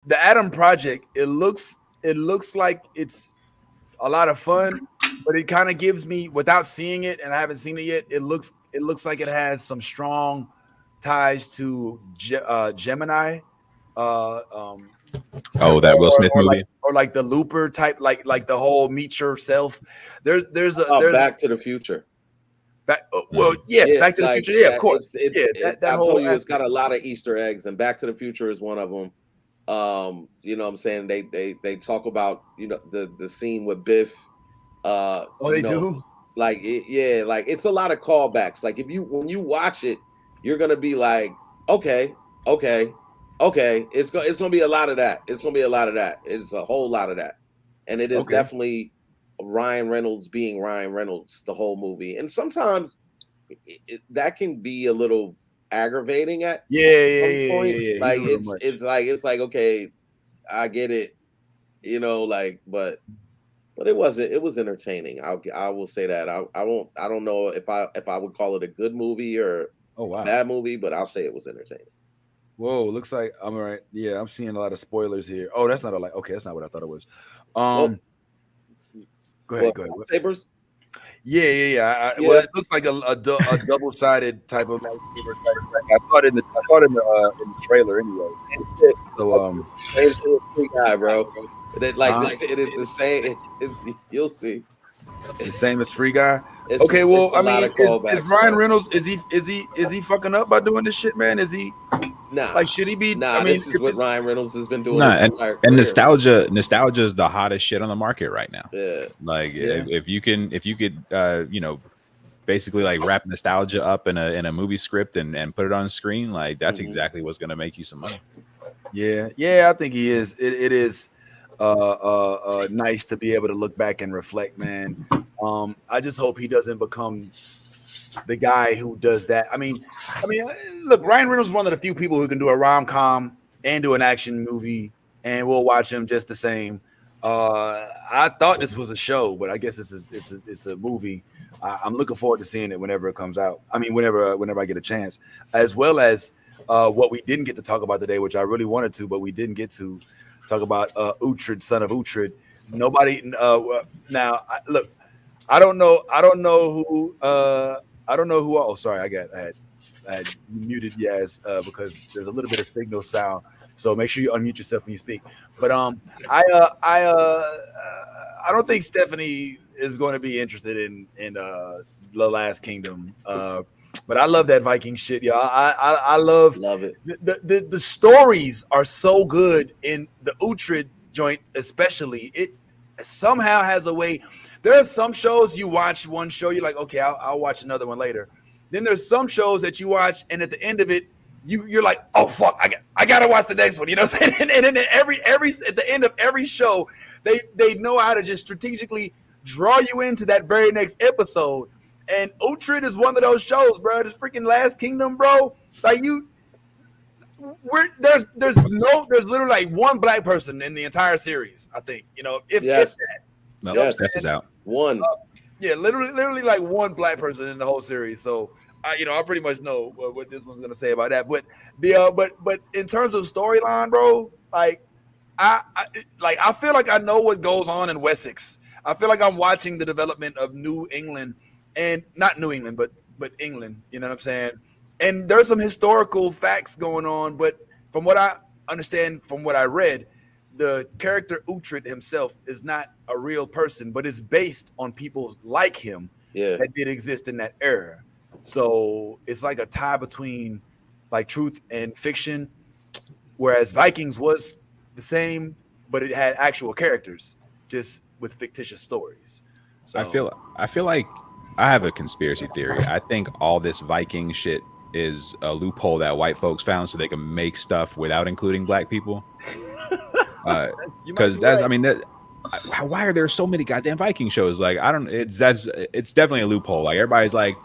the Adam Project, it looks like it's a lot of fun, but it kind of gives me, without seeing it, and I haven't seen it yet. It looks like it has some strong ties to Gemini, uh, um, Oh, that Will Smith movie. or like the Looper type, like the whole meet yourself. There's a Back to the Future. back, well, yes, Yeah, Back to the like Future, yeah, of that. course, yeah, that I whole told you it's got aspect. a lot of Easter eggs, and Back to the Future is one of them. You know what I'm saying? They talk about, the scene with Biff. Oh, You they know, do. like yeah, like it's a lot of callbacks. Like when you watch it, you're gonna be like, okay, okay, okay. It's gonna be a lot of that. It's gonna be a lot of that. It's a whole lot of that, and it is Okay. definitely Ryan Reynolds being Ryan Reynolds the whole movie. And sometimes that can be a little aggravating at Yeah, yeah, some yeah, yeah, points. yeah. He's Like a little much. it's like okay, I get it, like but it was entertaining. I will say that. I don't know if I would call it a good movie or Oh a wow. bad movie, but I'll say it was entertaining. Whoa, looks like I'm all right. Yeah, I'm seeing a lot of spoilers here. Oh, that's not a like. Okay, that's not what I thought it was. Well, Um, go well, ahead. Go ahead. sabers. Yeah, yeah, yeah. Well, Yeah. it looks like a double sided type of lightsaber type thing. I saw it in the trailer anyway. So Same thing with Free Guy, bro. huh? It is the same. You'll see. The same as Free Guy. Okay, It's well, a I lot mean, of is callbacks, Ryan bro. Reynolds is he fucking up by doing this shit, man? Is he like Nah, should he be? I nah. mean, This is what Ryan Reynolds has been doing Nah, his entire and career, man. nostalgia is the hottest shit on the market right now. Yeah. Like yeah, if you could basically like wrap nostalgia up in a movie script and put it on screen, like that's Mhm. exactly what's gonna make you some money. yeah. I think he is. It is nice to be able to look back and reflect, man. I just hope he doesn't become the guy who does that. Look, Ryan Reynolds is one of the few people who can do a rom com and do an action movie, and we'll watch him just the same. I thought this was a show, but I guess it's a movie. I'm looking forward to seeing it whenever it comes out. I mean, whenever I get a chance, as well as what we didn't get to talk about today, which I really wanted to, but we didn't get to talk about Uhtred, son of Uhtred. Nobody now. Look, I don't know. I don't know who. I don't know who. Oh, sorry. I had muted Yaz because there's a little bit of signal sound. So make sure you unmute yourself when you speak. But I don't think Stephanie is going to be interested in the Last Kingdom. But I love that Viking shit, y'all. I love Love it. the stories are so good in the Uhtred joint, especially. It somehow has a way. There are some shows you watch one show, you're like, okay, I'll watch another one later. Then there's some shows that you watch, and at the end of it, you're like, oh fuck, I gotta watch the next one. You know what I'm saying? And then every at the end of every show, they know how to just strategically draw you into that very next episode. And Uhtred is one of those shows, bro. This freaking Last Kingdom, bro. Like there's literally like one black person in the entire series. I think if Yes. that. Well, Yes. Steph is out. One. Yeah, literally like one black person in the whole series. So I pretty much know what this one's gonna say about that. But but in terms of storyline, bro, like I feel like I know what goes on in Wessex. I feel like I'm watching the development of New England, and not New England, but England. You know what I'm saying? And there's some historical facts going on, but from what I understand, from what I read, the character Uhtred himself is not a real person, but is based on people like him Yeah. that did exist in that era. So it's like a tie between like truth and fiction, whereas Vikings was the same, but it had actual characters, just with fictitious stories. So I feel like I have a conspiracy theory. I think all this Viking shit is a loophole that white folks found so they can make stuff without including black people. you might Because be that's right. I mean that why are there so many goddamn Viking shows? Like I don't it's definitely a loophole. Like everybody's like,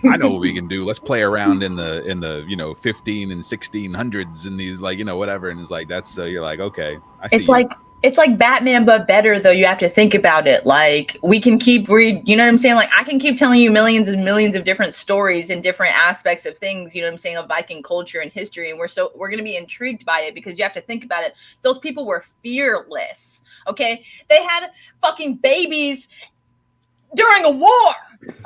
I know what we can do. Let's play around in the 15 and 1600s and these whatever. And it's like that's you're like, okay, I see It's you. like It's like Batman, but better, though. You have to think about it. Like, we can keep you know what I'm saying? Like, I can keep telling you millions and millions of different stories and different aspects of things, you know what I'm saying, of Viking culture and history. And we're going to be intrigued by it because you have to think about it. Those people were fearless. Okay. They had fucking babies during a war.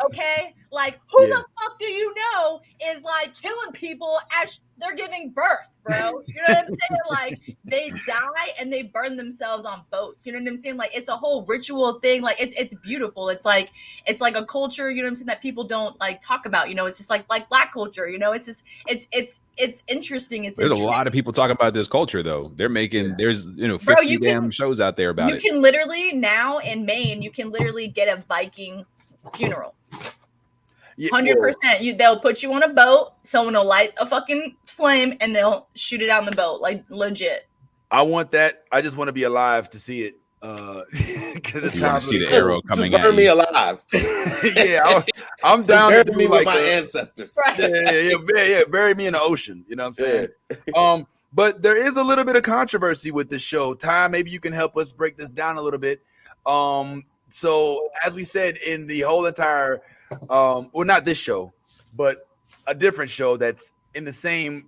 Okay. Like, who the fuck do you know is like killing people as they're giving birth, bro? You know what I'm saying? Like, they die and they burn themselves on boats. You know what I'm saying? Like, it's a whole ritual thing. Like, it's beautiful. It's like a culture, you know what I'm saying, that people don't like talk about. You know, it's just like Black culture. You know, it's just it's interesting. There's a lot of people talking about this culture though. They're making there's 50 damn shows out there about it. You can literally now in Maine, you can literally get a Viking funeral. 100%. They'll put you on a boat, someone will light a fucking flame and they'll shoot it down the boat, like legit. I want that. I just want to be alive to see it. Because it sounds see the arrow coming just burn me alive. Yeah, I'm down bury to me like with my ancestors. Right. Yeah, bury me in the ocean. You know what I'm saying? But there is a little bit of controversy with this show. Ty, maybe you can help us break this down a little bit. So as we said in the whole entire well, not this show, but a different show that's in the same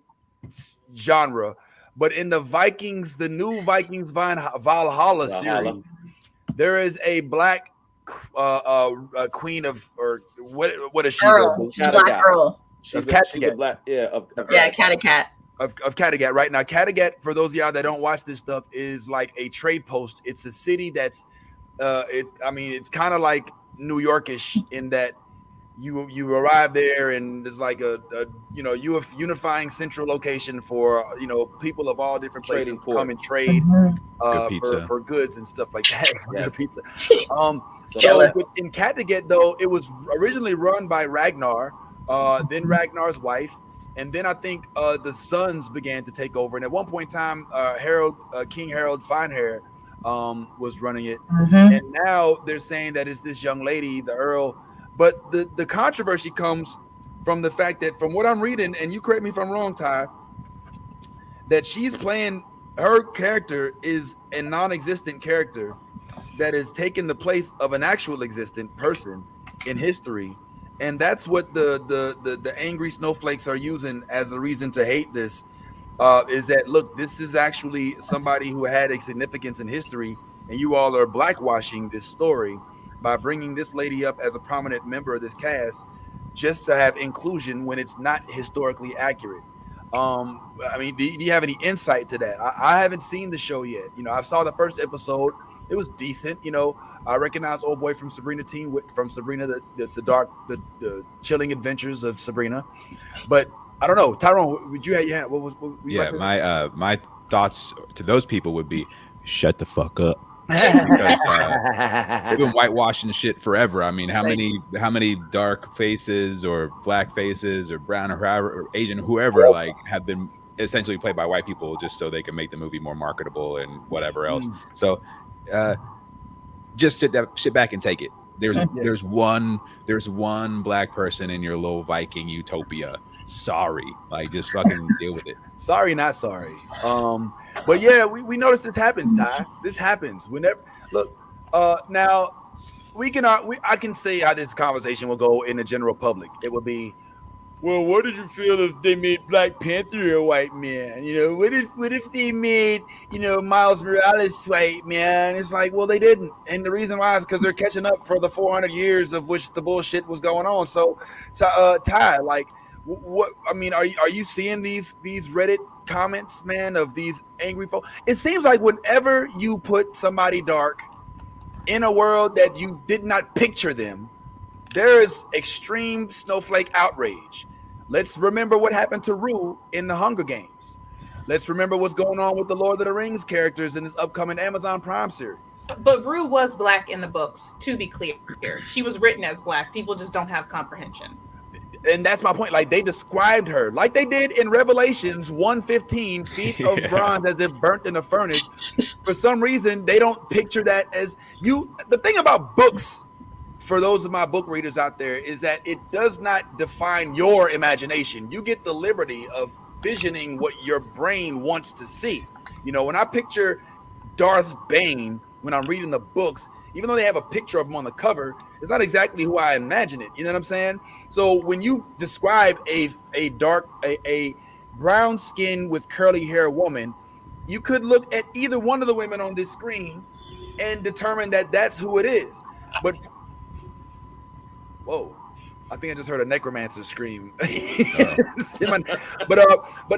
genre, but in the Vikings, the new Vikings Valhalla series, there is a Black queen of, or what is she? Girl. She's a Black girl. She's a Black, Kattegat. Of Kattegat right now. Kattegat, for those of y'all that don't watch this stuff, is like a trade post. It's a city that's it's kind of like New Yorkish in that you arrive there and there's like a unifying central location for people of all different places to come and trade for goods and stuff like that. Yes. Pizza. So in Kattegat though, it was originally run by Ragnar, then Ragnar's wife, and then I think the sons began to take over. And at one point in time, King Harold Finehair was running it, and now they're saying that it's this young lady, the Earl. But the controversy comes from the fact that, from what I'm reading, and you correct me if I'm wrong, Ty, that she's playing, her character is a non-existent character that has taken the place of an actual existent person in history, and that's what the angry snowflakes are using as a reason to hate this. Is that, look, this is actually somebody who had a significance in history, and you all are blackwashing this story by bringing this lady up as a prominent member of this cast just to have inclusion when it's not historically accurate. Do you have any insight to that? I haven't seen the show yet. I saw the first episode. It was decent. I recognize old boy from Sabrina from Sabrina, the chilling adventures of Sabrina. But I don't know. Tyrone, would you have my thoughts to those people would be, shut the fuck up. Because they've been whitewashing shit forever. I mean, how many dark faces or black faces or brown or Asian, whoever, like, have been essentially played by white people just so they can make the movie more marketable and whatever else. So just sit back and take it. There's one black person in your little Viking utopia. Sorry, like, just fucking deal with it. Sorry, not sorry. But yeah, we notice this happens, Ty. This happens whenever. Look, now I can say how this conversation will go in the general public. It would be, well, what did you feel if they made Black Panther a white man? What if they made, Miles Morales white man? It's like, well, they didn't. And the reason why is because they're catching up for the 400 years of which the bullshit was going on. So, Ty, like, what, I mean, are you seeing these Reddit comments, man, of these angry folks? It seems like whenever you put somebody dark in a world that you did not picture them, there is extreme snowflake outrage. Let's remember what happened to Rue in the Hunger Games. Let's remember what's going on with the Lord of the Rings characters in this upcoming Amazon Prime series. But Rue was black in the books, to be clear. She was written as black. People just don't have comprehension. And that's my point. Like, they described her like they did in Revelations 1:15, feet of bronze as if burnt in a furnace. For some reason, they don't picture that as you. The thing about books, for those of my book readers out there, is that it does not define your imagination. You get the liberty of visioning what your brain wants to see. When I picture Darth Bane when I'm reading the books, even though they have a picture of him on the cover, it's not exactly who I imagine it. You know what I'm saying? So when you describe a dark a brown skin with curly hair woman, you could look at either one of the women on this screen and determine that that's who it is. But whoa, I think I just heard a necromancer scream. But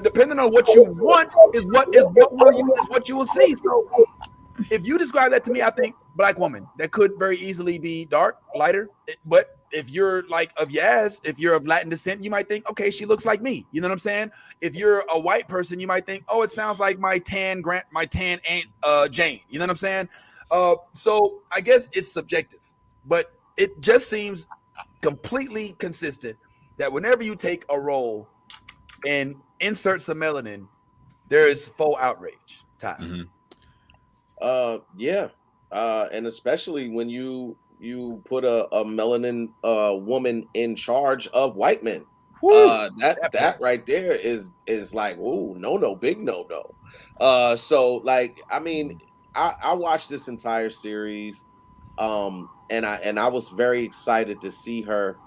depending on what you want is what you will see. So if you describe that to me, I think black woman. That could very easily be dark, lighter. But if you're like of Yaz, if you're of Latin descent, you might think, okay, she looks like me. You know what I'm saying? If you're a white person, you might think, oh, it sounds like my tan aunt Jane. You know what I'm saying? So I guess it's subjective, but it just seems completely consistent that whenever you take a role and insert some melanin, there is full outrage. Time. Yeah. And especially when you put a melanin woman in charge of white men. That right there is like, oh, no, big no. So like, I mean, I watched this entire series, and I was very excited to see her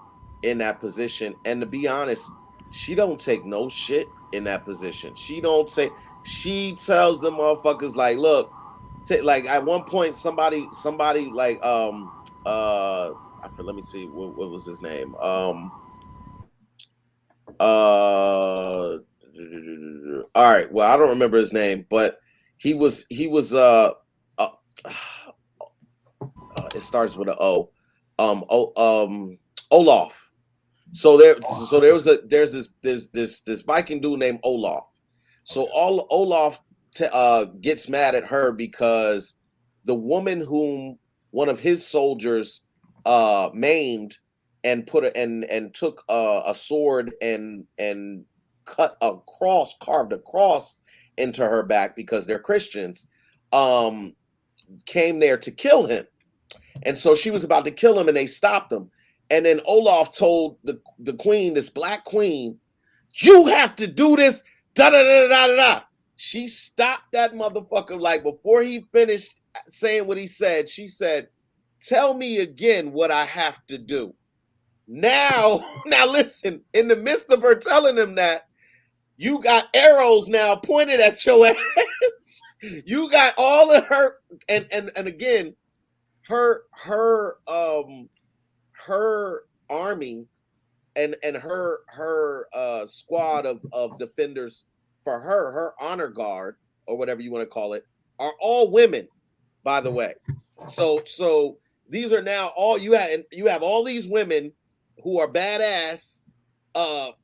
in that position. And to be honest, she don't take no shit in that position. She tells them motherfuckers like, look, like at one point somebody like let me see what was his name, all right, well, I don't remember his name, but he was it starts with an O, Olaf. So there's this Viking dude named Olaf. So Olaf gets mad at her because the woman whom one of his soldiers maimed and took a sword and carved a cross into her back because they're Christians, came there to kill him. And so she was about to kill him and they stopped him. And then Olaf told the queen, this black queen, you have to do this, da da da da da da. She stopped that motherfucker, like before he finished saying what he said. She said, tell me again what I have to do. Now listen, in the midst of her telling him that, you got arrows now pointed at your ass. You got all of her, and again, her army and her squad of defenders for her honor guard, or whatever you want to call it, are all women, by the way. So these are now all you have all these women who are badass,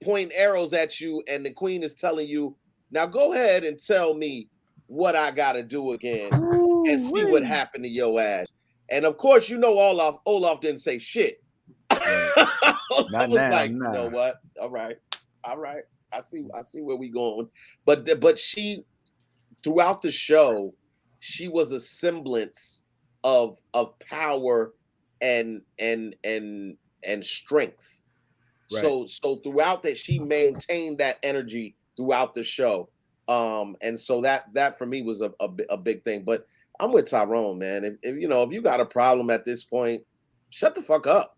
pointing arrows at you, and the queen is telling you, now go ahead and tell me what I gotta do again and see what happened to your ass. And of course, you know, Olaf didn't say shit. I was like, you know what? All right. I see where we going. But she, throughout the show, she was a semblance of power and strength. Right. So throughout that, she maintained that energy throughout the show. And so that for me was a big thing. But I'm with Tyrone, man. If you got a problem at this point, shut the fuck up.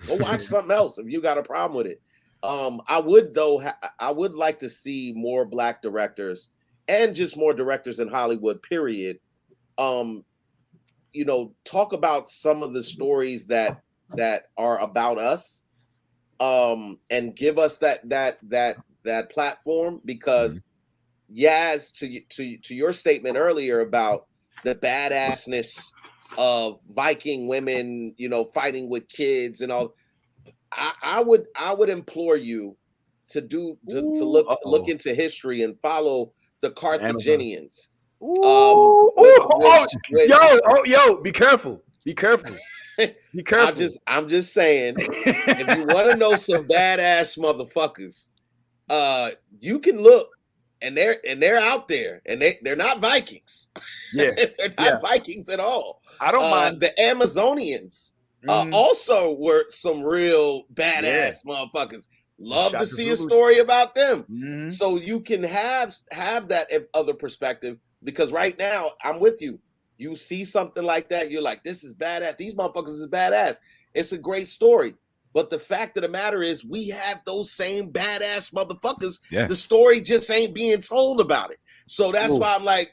Go watch something else if you got a problem with it. I would like to see more black directors and just more directors in Hollywood, period. Talk about some of the stories that are about us, and give us that platform, because Yaz, to your statement earlier about the badassness of Viking women, fighting with kids and all, I would implore you to look into history and follow the Carthaginians. Be careful. Be careful. Be careful. I'm just saying, if you want to know some badass motherfuckers, you can look, and they're out there, and they're not Vikings. Yeah, they're not Vikings at all. I don't mind. The Amazonians also were some real badass motherfuckers. Love to see a story about them. So you can have that other perspective, because right now I'm with you. you see something like that, you're like, this is badass. These motherfuckers is badass. It's a great story. But the fact of the matter is, we have those same badass motherfuckers. Yeah. The story just ain't being told about it. So that's Ooh. why I'm like,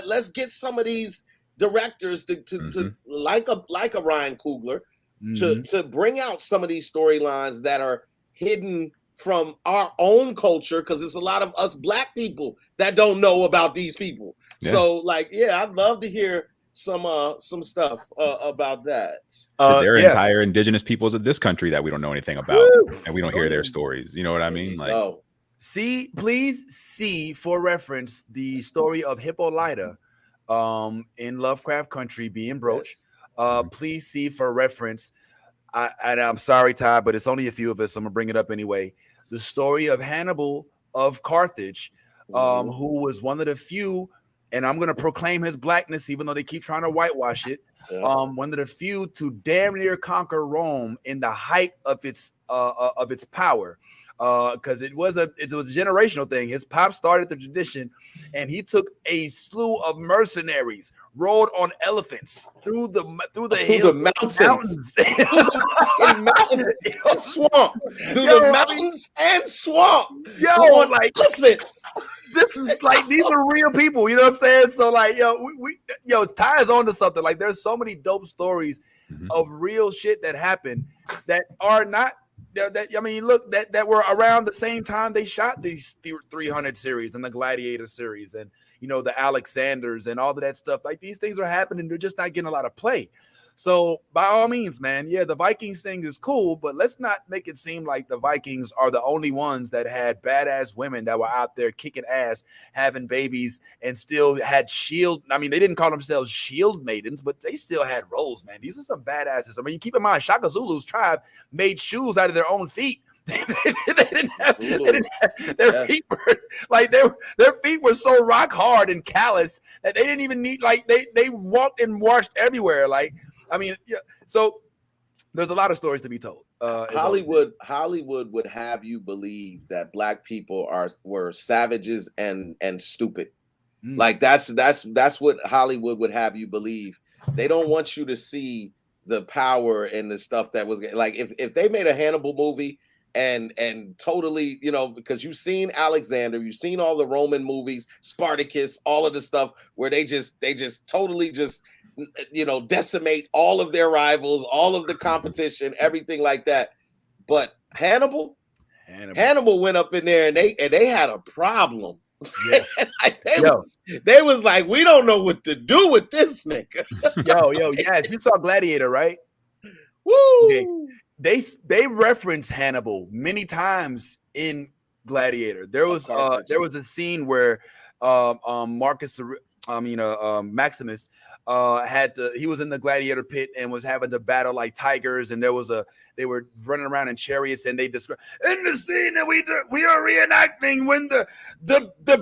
let's get some of these directors to like a Ryan Coogler to bring out some of these storylines that are hidden from our own culture, because there's a lot of us black people that don't know about these people. Yeah. So like, yeah, I'd love to hear some stuff about that. There are Yeah. entire indigenous peoples of this country that we don't know anything about, and we don't hear their stories. You know what I mean? Like, please see for reference the story of Hippolyta in Lovecraft Country being broached. Please see for reference, and I'm sorry, Ty, but it's only a few of us, so I'm gonna bring it up anyway. The story of Hannibal of Carthage, who was one of the few, and I'm gonna proclaim his blackness, even though they keep trying to whitewash it. One of the few to damn near conquer Rome in the height of its power. Because it was a generational thing. His pop started the tradition, and he took a slew of mercenaries, rode on elephants through the mountains, and swamp, through the mountains and swamp. On like elephants. This is like, these are real people, you know what I'm saying? So like, we Ty is on to something. Like, there's so many dope stories of real shit that happened that are not. That I mean, look, that were around the same time they shot these 300 series and the Gladiator series and the Alexanders and all of that stuff. Like, these things are happening, they're just not getting a lot of play. So by all means, man, yeah, the Vikings thing is cool, but let's not make it seem like the Vikings are the only ones that had badass women that were out there kicking ass, having babies, and still had shield. I mean, they didn't call themselves shield maidens, but they still had roles, man. These are some badasses. I mean, keep in mind, Shaka Zulu's tribe made shoes out of their own feet. they didn't have their feet were like their feet were so rock hard and callous that they didn't even need, like, they walked and washed everywhere. Like, I mean, yeah. So there's a lot of stories to be told. Hollywood would have you believe that black people were savages and stupid. Like that's what Hollywood would have you believe. They don't want you to see the power and the stuff that was like, if they made a Hannibal movie and totally, because you've seen Alexander, you've seen all the Roman movies, Spartacus, all of the stuff where they just totally just decimate all of their rivals, all of the competition, everything like that. But Hannibal went up in there and they had a problem. Yeah. they was like, we don't know what to do with this nigga. Yes, you saw Gladiator, right? Woo! They reference Hannibal many times in Gladiator. There was a scene where Maximus he was in the gladiator pit and was having to battle like tigers, and they were running around in chariots, and they describe in the scene that we are reenacting when the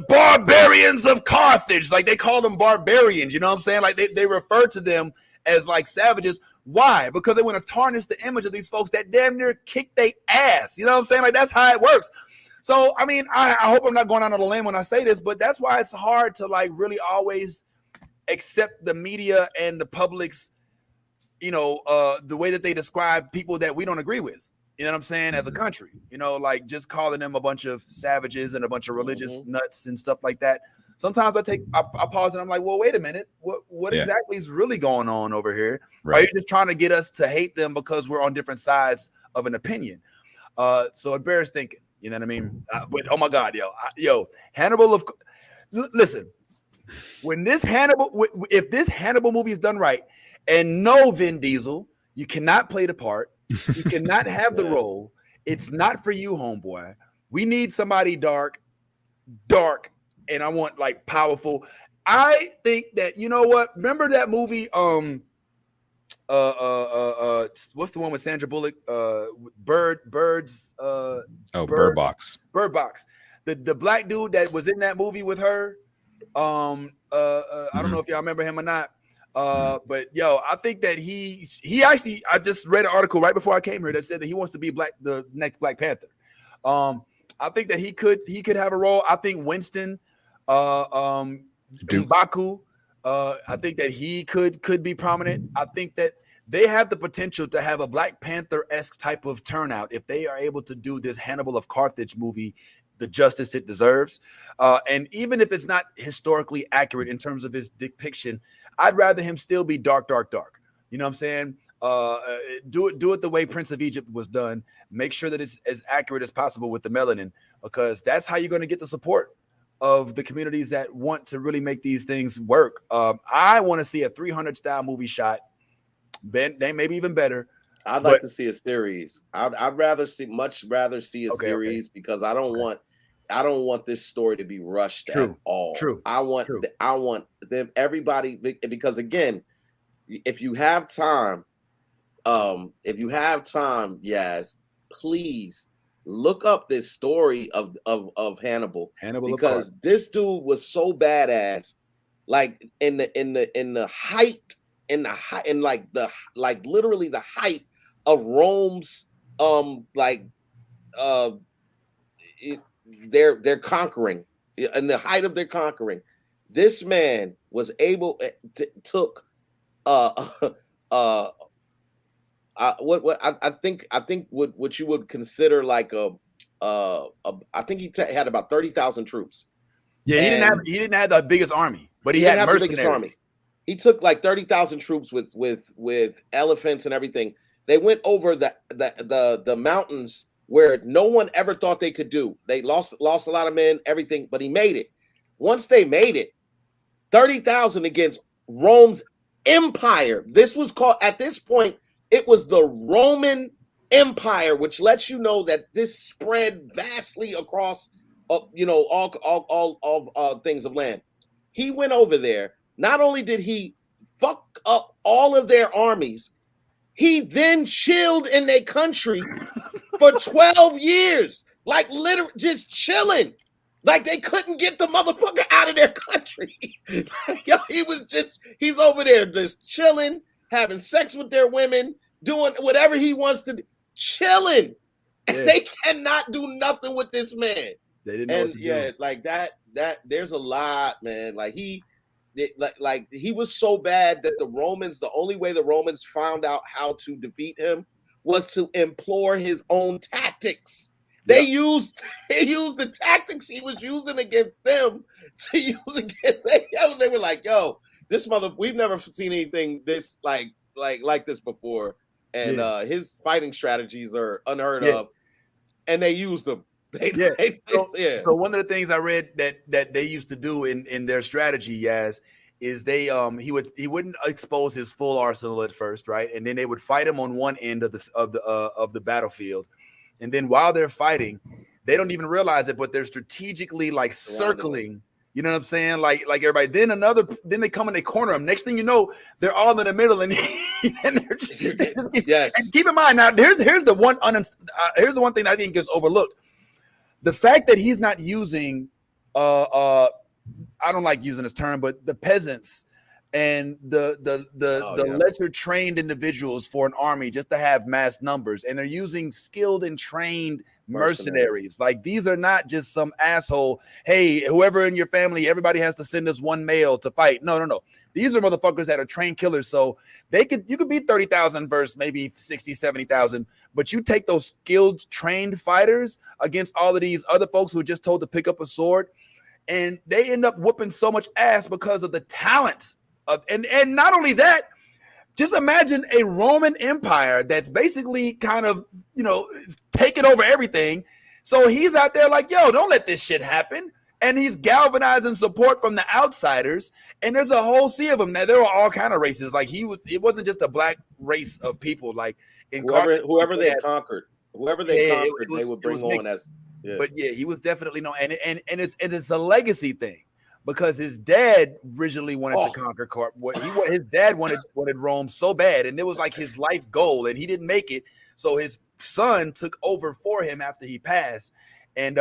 barbarians of Carthage, like they call them barbarians, you know what I'm saying? Like they refer to them as like savages. Why? Because they want to tarnish the image of these folks that damn near kick their ass. You know what I'm saying? Like, that's how it works. So, I mean, I hope I'm not going out on a limb when I say this, but that's why it's hard to like really always accept the media and the public's, the way that they describe people that we don't agree with. You know what I'm saying? As a country, like just calling them a bunch of savages and a bunch of religious nuts and stuff like that. Sometimes I pause and I'm like, well, wait a minute. What exactly is really going on over here? Right. Are you just trying to get us to hate them because we're on different sides of an opinion? So it bears thinking. You know what I mean? But oh my God, Hannibal listen, if this Hannibal movie is done right, and no Vin Diesel, you cannot play the part. You cannot have the role. It's not for you, homeboy. We need somebody dark, and I want like powerful. I think that, you know what? Remember that movie? What's the one with Sandra Bullock? Bird Box. Bird Box. The black dude that was in that movie with her. I don't know if y'all remember him or not. But I think that he actually, I just read an article right before I came here that said that he wants to be the next Black Panther. I think that he could have a role. I think Winston, M'Baku, I think that he could be prominent. I think that they have the potential to have a Black Panther-esque type of turnout if they are able to do this Hannibal of Carthage movie the justice it deserves. And even if it's not historically accurate in terms of his depiction, I'd rather him still be dark, dark, dark. You know what I'm saying? Do it the way Prince of Egypt was done. Make sure that it's as accurate as possible with the melanin, because that's how you're going to get the support of the communities that want to really make these things work. I want to see a 300 style movie shot. They maybe even better. I'd like to see a series. I'd much rather see a series because I don't want this story to be rushed at all. True. I want them, everybody, because again, if you have time, yes, please look up this story of Hannibal because this dude was so badass, like in literally the height of Rome's they're conquering, in the height of their conquering. This man was able took I think what you would consider like I think he had about 30,000 troops. Yeah, he didn't have the biggest army, but he had mercenaries. He took like 30,000 troops with elephants and everything. They went over the mountains where no one ever thought they could do. They lost a lot of men, everything, but he made it. Once they made it, 30,000 against Rome's empire. This was called, at this point, it was the Roman Empire, which lets you know that this spread vastly across, all things of land. He went over there. Not only did he fuck up all of their armies, he then chilled in their country for 12 years, like literally just chilling. Like they couldn't get the motherfucker out of their country. He's over there just chilling, having sex with their women, doing whatever he wants to do, chilling. Yeah. And they cannot do nothing with this man. They didn't know what to do. Like that there's a lot, man. Like he was so bad that the only way the Romans found out how to defeat him was to employ his own tactics. They used the tactics he was using against them to use against them. They were like, yo, we've never seen anything this like this before. And his fighting strategies are unheard of. And they used them. So one of the things I read that they used to do in their strategy, Yaz, is he wouldn't expose his full arsenal at first, right? And then they would fight him on one end of the battlefield. And then while they're fighting, they don't even realize it, but they're strategically like circling. You know what I'm saying? Like everybody. Then they come and they corner him. Next thing you know, they're all in the middle, and they're just yes. And keep in mind now, here's the one thing I think gets overlooked: the fact that he's not using I don't like using this term, but the peasants and the lesser trained individuals for an army just to have mass numbers, and they're using skilled and trained mercenaries. Like these are not just some asshole, hey, whoever in your family, everybody has to send us one male to fight. No. These are motherfuckers that are trained killers. So you could beat 30,000 versus maybe 60, 70,000, but you take those skilled, trained fighters against all of these other folks who are just told to pick up a sword, and they end up whooping so much ass because of the talent of, and not only that, just imagine a Roman Empire that's basically kind of, taking over everything. So he's out there like, yo, don't let this shit happen. And he's galvanizing support from the outsiders. And there's a whole sea of them. Now, there were all kind of races. Like it wasn't just a black race of people. Like whoever they conquered, they would bring on as. Yeah. But yeah, he was definitely and it's a legacy thing. Because his dad originally wanted to conquer his dad wanted Rome so bad, and it was like his life goal, and he didn't make it. So his son took over for him after he passed, and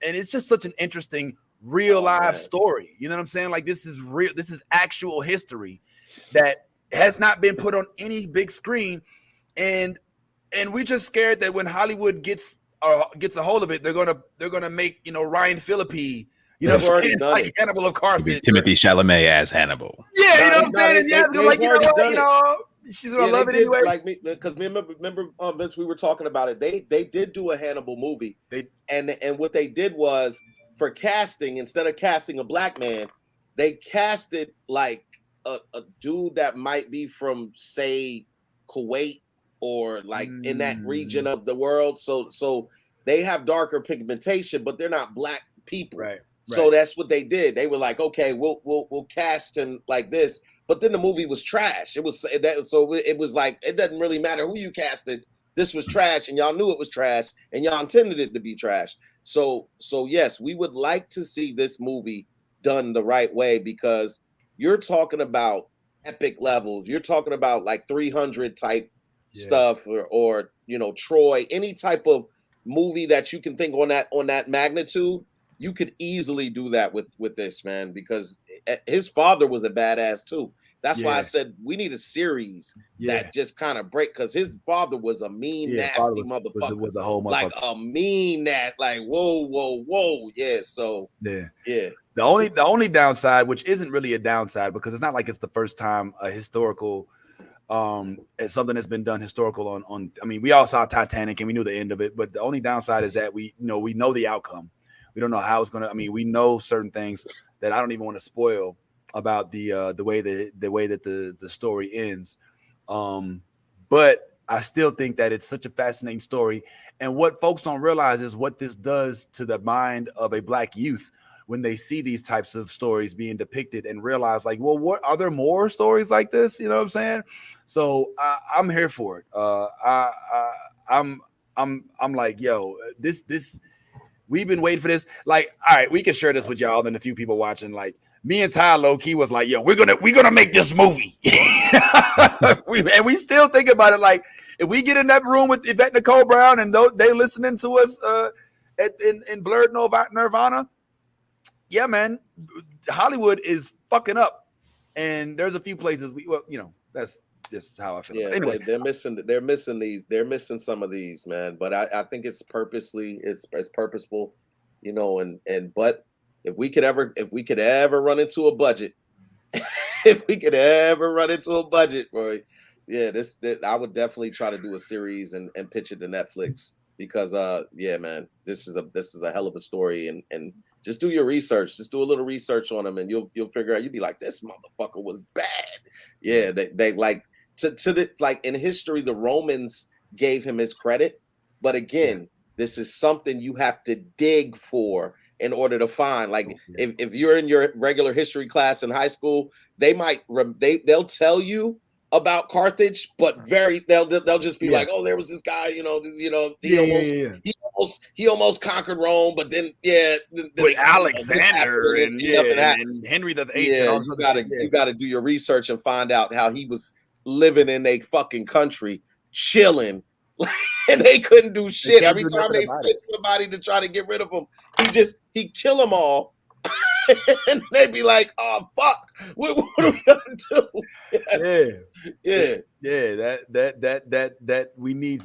it's just such an interesting real life story. You know what I'm saying? Like this is real. This is actual history that has not been put on any big screen, and we're just scared that when Hollywood gets a hold of it, they're gonna make Ryan Phillippe. You know They've what I'm already saying? done Like it. Hannibal of Carthage. Timothy Chalamet as Hannibal. Yeah, you know what I'm Nah, saying? Yeah, they've like, you know already what? done You it. know, she's gonna Yeah, they love it did. anyway. Like me, because remember, Vince, we were talking about it. They did do a Hannibal movie, and what they did was for casting, instead of casting a black man, they casted like a dude that might be from, say, Kuwait or like in that region of the world. So they have darker pigmentation, but they're not black people. Right. So that's what they did. They were like, okay, we'll cast him like this. But then the movie was trash. It was that, so it was like, it doesn't really matter who you casted. This was trash, and y'all knew it was trash, and y'all intended it to be trash. So yes, we would like to see this movie done the right way, because you're talking about epic levels. You're talking about like 300 type stuff, or Troy, any type of movie that you can think on that magnitude. You could easily do that with this, man, because his father was a badass too. That's why I said we need a series that just kind of break, because his father was a mean, nasty motherfucker. Was a whole motherfucker. Like a mean like whoa. Yeah. So yeah. The only downside, which isn't really a downside, because it's not like it's the first time a historical it's something that's been done historical on I mean, we all saw Titanic and we knew the end of it, but the only downside is that we know the outcome. We don't know how it's gonna. I mean, we know certain things that I don't even want to spoil about the way that the story ends. But I still think that it's such a fascinating story, and what folks don't realize is what this does to the mind of a black youth when they see these types of stories being depicted and realize, like, well, what are there more stories like this? You know what I'm saying? So I'm here for it. I'm like, yo, this. We've been waiting for this. Like, all right, we can share this with y'all and a few people watching. Like, me and Ty low key was like, yo, we're gonna make this movie. we still think about it. Like, if we get in that room with Yvette Nicole Brown and they listening to us in Blurred Nirvana, yeah, man, Hollywood is fucking up. And there's a few places that's just how I feel. Yeah, anyway, they're missing some of these, man. But I think it's purposeful, but if we could ever run into a budget, boy, yeah, I would definitely try to do a series and pitch it to Netflix, because yeah, man, this is a hell of a story, and just do your research, just do a little research on them, and you'll figure out, you'll be like, this motherfucker was bad. Yeah, they like like in history, the Romans gave him his credit, but again, this is something you have to dig for in order to find. Like, if you're in your regular history class in high school, they'll tell you about Carthage, but they'll just be like, oh, there was this guy, he almost conquered Rome, but then with Alexander and Henry the Eighth. Yeah, you gotta do your research and find out how he was living in a fucking country, chilling, and they couldn't do shit. Every time they sent somebody to try to get rid of him, he'd kill them all. And they'd be like, oh fuck, what are we gonna do? That we need,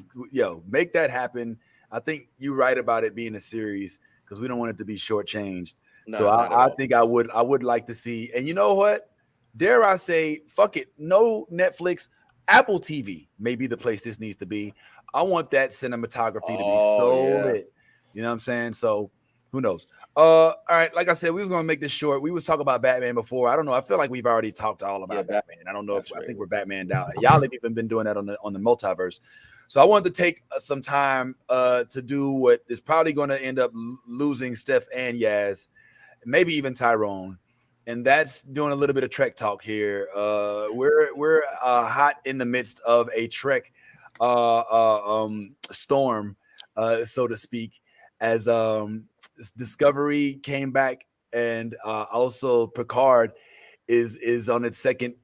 make that happen. I think you're right about it being a series, because we don't want it to be shortchanged. So I think I would like to see. And you know what? Dare I say, fuck it, no Netflix, Apple TV may be the place this needs to be. I want that cinematography to be so lit. You know what I'm saying? So who knows? All right, like I said, we was gonna make this short. We was talking about Batman before. I don't know. I feel like we've already talked all about Batman. I don't know if I think we're Batmaned out. Y'all have even been doing that on the multiverse. So I wanted to take some time to do what is probably going to end up losing Steph and Yaz, maybe even Tyrone, and that's doing a little bit of Trek talk here. We're hot in the midst of a Trek storm, so to speak, as Discovery came back, and also Picard is on its second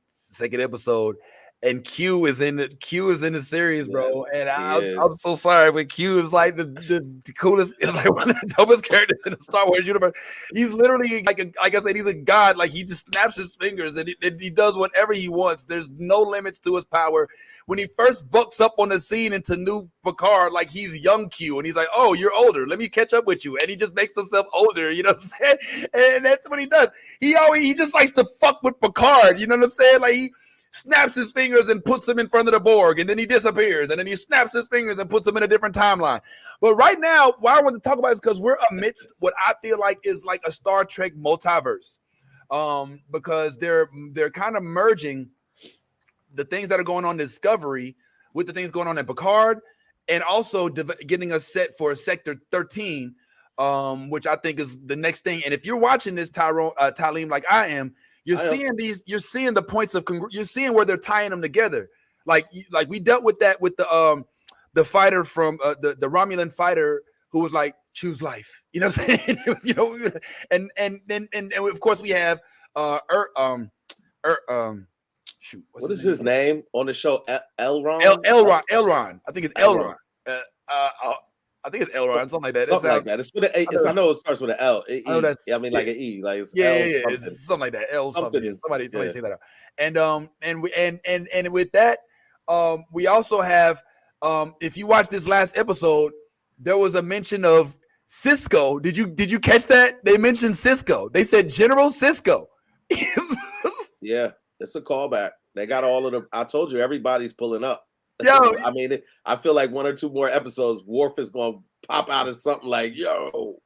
episode, and Q is in the series, bro. Yes, And he I'm is. so sorry, but Q is like the coolest, is like one of the dopest characters in the Star Wars universe. He's literally like I said, he's a god. Like he just snaps his fingers and he does whatever he wants. There's no limits to his power. When he first bucks up on the scene into new Picard, like he's young Q, and he's like, "Oh, you're older. Let me catch up with you." And he just makes himself older. You know what I'm saying? And that's what he does. He just likes to fuck with Picard. You know what I'm saying? Like he snaps his fingers and puts him in front of the Borg, and then he disappears, and then he snaps his fingers and puts him in a different timeline. But right now, why I want to talk about is because we're amidst what I feel like is like a Star Trek multiverse, because they're kind of merging the things that are going on in Discovery with the things going on in Picard, and also getting us set for Sector 13, which I think is the next thing. And if you're watching this, Talim, like I am, you're seeing the points of you're seeing where they're tying them together. Like we dealt with that with the fighter from the Romulan fighter who was like, choose life. You know what I'm saying? It was, you know, and of course we have shoot, what is his name on the show? Elron? Elron. I think it's Elron. I think it's Elron, something like that. Something like that. It's with I know it starts with an L. I know that's, I mean, like an E. Like it's yeah, L yeah, something. it's something like that. L something. Somebody yeah. say that out. And with that, we also have, if you watch this last episode, there was a mention of Cisco. Did you catch that? They mentioned Cisco. They said General Cisco. Yeah, it's a callback. They got all of them. I told you, everybody's pulling up. Yo, I mean, I feel like 1 or 2 more episodes, Worf is going to pop out as something like, yo,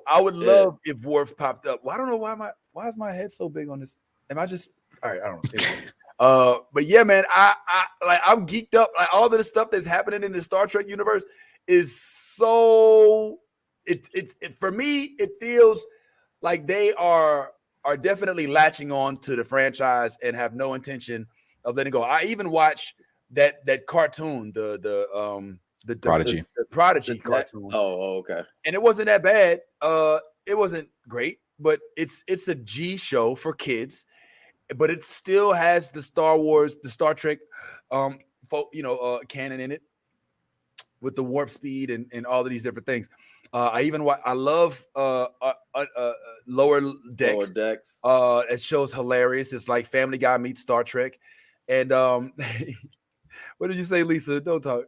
I would love if Worf popped up. Well, I don't know why is my head so big on this? Am I just all right? I don't know. But yeah, man, I'm geeked up. Like all of the stuff that's happening in the Star Trek universe is so. It for me, it feels like they are definitely latching on to the franchise and have no intention of letting go. I even watch that cartoon, the Prodigy. the Prodigy cartoon. Oh, okay. And it wasn't that bad. It wasn't great, but it's a G show for kids, but it still has the Star Wars, the Star Trek, canon in it with the warp speed and all of these different things. I love Lower Decks. It shows hilarious. It's like Family Guy meets Star Trek. And what did you say, Lisa? Don't talk.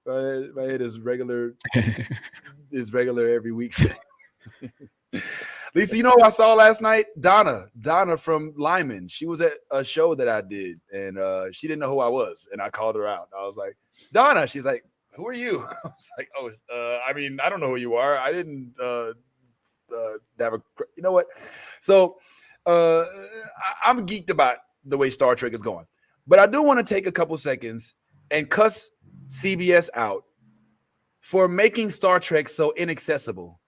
My head is regular. Is regular every week. Lisa, you know what I saw last night? Donna from Lyman. She was at a show that I did, and she didn't know who I was, and I called her out. I was like, Donna. She's like, who are you? I was like, I mean, I don't know who you are. I didn't have a, you know what? So I'm geeked about the way Star Trek is going. But I do want to take a couple seconds and cuss CBS out for making Star Trek so inaccessible.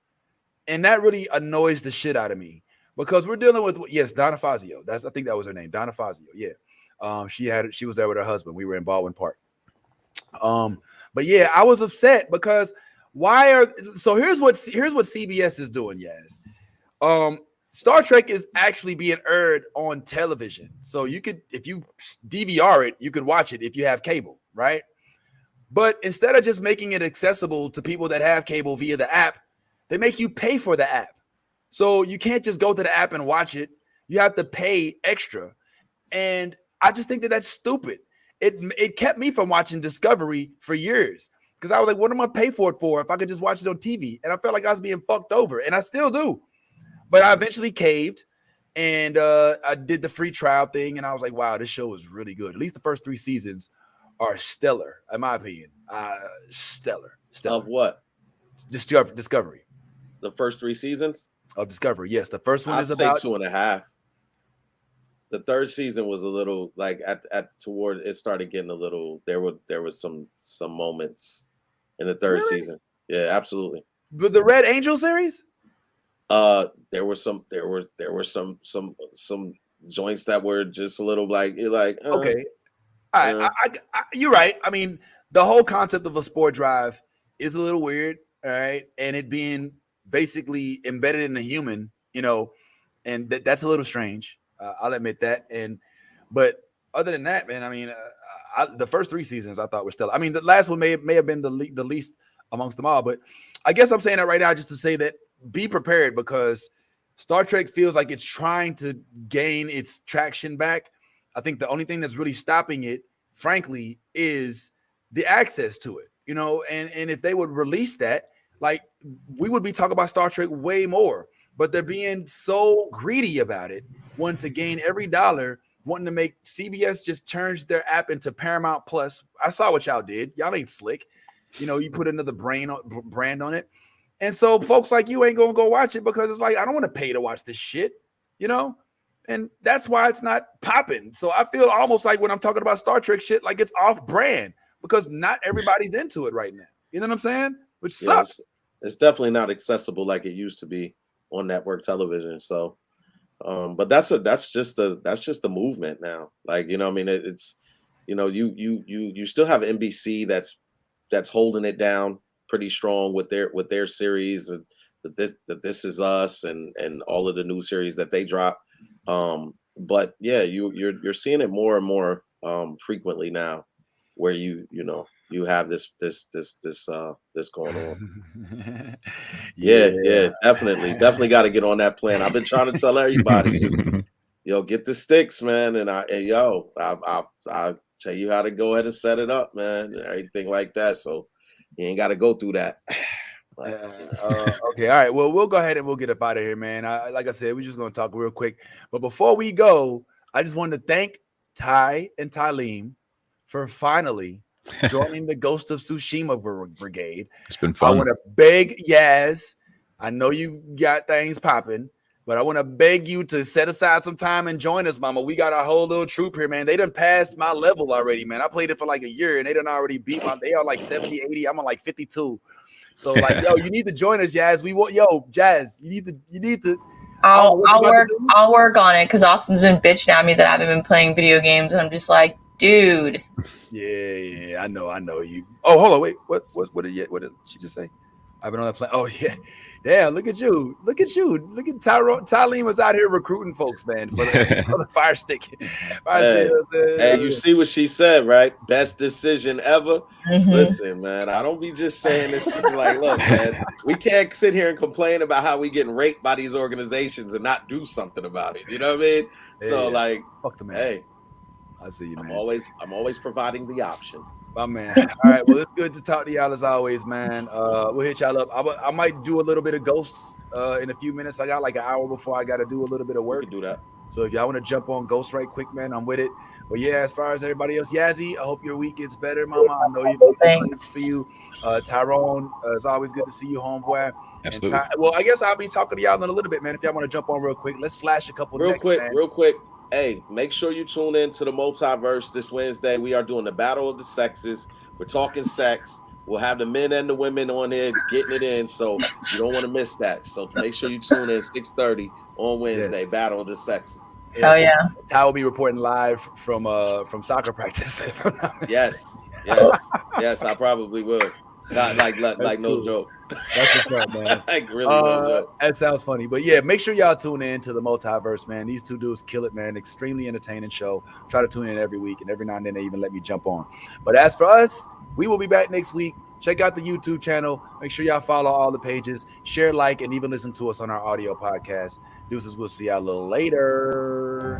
And that really annoys the shit out of me because we're dealing with, yes, Donna Fazio. I think that was her name, Donna Fazio. Yeah. She was there with her husband. We were in Baldwin Park. But yeah, I was upset because here's what CBS is doing, yes. Star Trek is actually being aired on television. So you could, if you DVR it, you could watch it if you have cable, right? But instead of just making it accessible to people that have cable via the app, they make you pay for the app. So you can't just go to the app and watch it. You have to pay extra. And I just think that that's stupid. It kept me from watching Discovery for years because I was like, what am I pay for it for if I could just watch it on TV? And I felt like I was being fucked over, and I still do. But I eventually caved, and I did the free trial thing, and I was like, wow, this show is really good. At least the first 3 seasons are stellar, in my opinion. Stellar. Of what? Discovery. The first 3 seasons? Of Discovery, yes. The first one I'd is say about 2.5. The third season was a little like toward it started getting a little. There was some moments in the third season. Yeah, absolutely. But the Red Angel series? There were some joints that were just a little like okay. All right, you're right. I mean, the whole concept of a sport drive is a little weird, all right, and it being basically embedded in a human, and that's a little strange. I'll admit that. But other than that, man, I mean, the first 3 seasons I thought were still. I mean, the last one may have been the least amongst them all, but I guess I'm saying that right now just to say that be prepared because Star Trek feels like it's trying to gain its traction back. I think the only thing that's really stopping it, frankly, is the access to it. You know, and if they would release that, like we would be talking about Star Trek way more. But they're being so greedy about it, wanting to gain every dollar, wanting to make CBS just turns their app into Paramount Plus. I saw what y'all did. Y'all ain't slick. You know, you put another brand on it. And so folks like you ain't gonna go watch it because it's like, I don't want to pay to watch this shit, you know? And that's why it's not popping. So I feel almost like when I'm talking about Star Trek shit, like it's off brand because not everybody's into it right now. You know what I'm saying? Which sucks. It's definitely not accessible like it used to be on network television. So but that's just the movement now. Like, you know, I mean, it's, you know, you still have NBC that's holding it down pretty strong with their series and that This Is Us and all of the new series that they drop. But yeah, you're seeing it more and more frequently now, where you have this going on. Yeah, definitely got to get on that plan. I've been trying to tell everybody, just get the sticks, man, and I'll tell you how to go ahead and set it up, man, and everything like that. So you ain't got to go through that. Okay, all right. Well, we'll go ahead and we'll get up out of here, man. Like I said, we're just gonna talk real quick. But before we go, I just wanted to thank Ty and Tyleem for finally joining the Ghost of Tsushima Brigade. It's been fun. I want to beg Yaz. I know you got things popping, but I want to beg you to set aside some time and join us, mama. We got our whole little troop here, man. They done passed my level already, man. I played it for like a year, and they done already beat they are like 70, 80. I'm on like 52. So like, yo, you need to join us, Jazz. Jazz, you need to. I'll work on it because Austin's been bitching at me that I haven't been playing video games, and I'm just like, dude. Yeah, I know you. Oh, hold on, wait. What did she just say? I've been on that plan. Oh yeah, damn! Look at you! Look at Tyleem was out here recruiting folks, man, for the Fire Stick. Hey, you see what she said, right? Best decision ever. Mm-hmm. Listen, man, I don't be just saying this. Just like, look, man, we can't sit here and complain about how we getting raped by these organizations and not do something about it. You know what I mean? Yeah, so like, fuck the man. Hey, I see you, man. I'm always providing the option. My man. All right. Well, it's good to talk to y'all as always, man. We'll hit y'all up. I might do a little bit of Ghosts in a few minutes. I got like an hour before I got to do a little bit of work. We can do that. So if y'all want to jump on Ghost right quick, man, I'm with it. But yeah, as far as everybody else, Yazzie, I hope your week gets better, mama. I know you've been for you. Tyrone, it's always good to see you, homeboy. Absolutely. Well, I guess I'll be talking to y'all in a little bit, man. If y'all want to jump on real quick, let's slash a couple real quick. Man. Hey, make sure you tune in to the Multiverse this Wednesday. We are doing the Battle of the Sexes. We're talking sex. We'll have the men and the women on there getting it in, so you don't want to miss that. So make sure you tune in 6:30 on Wednesday. Yes. Battle of the Sexes. Oh yeah. Ty will be reporting live from soccer practice. Yes, I probably will. Not like no joke. That's what's up, man. Like really no joke. That sounds funny, but yeah, make sure y'all tune in to the Multiverse, man. These two dudes kill it, man. Extremely entertaining show. Try to tune in every week, and every now and then they even let me jump on. But as for us, we will be back next week. Check out the YouTube channel. Make sure y'all follow all the pages, share, like, and even listen to us on our audio podcast. Deuces, we'll see y'all a little later.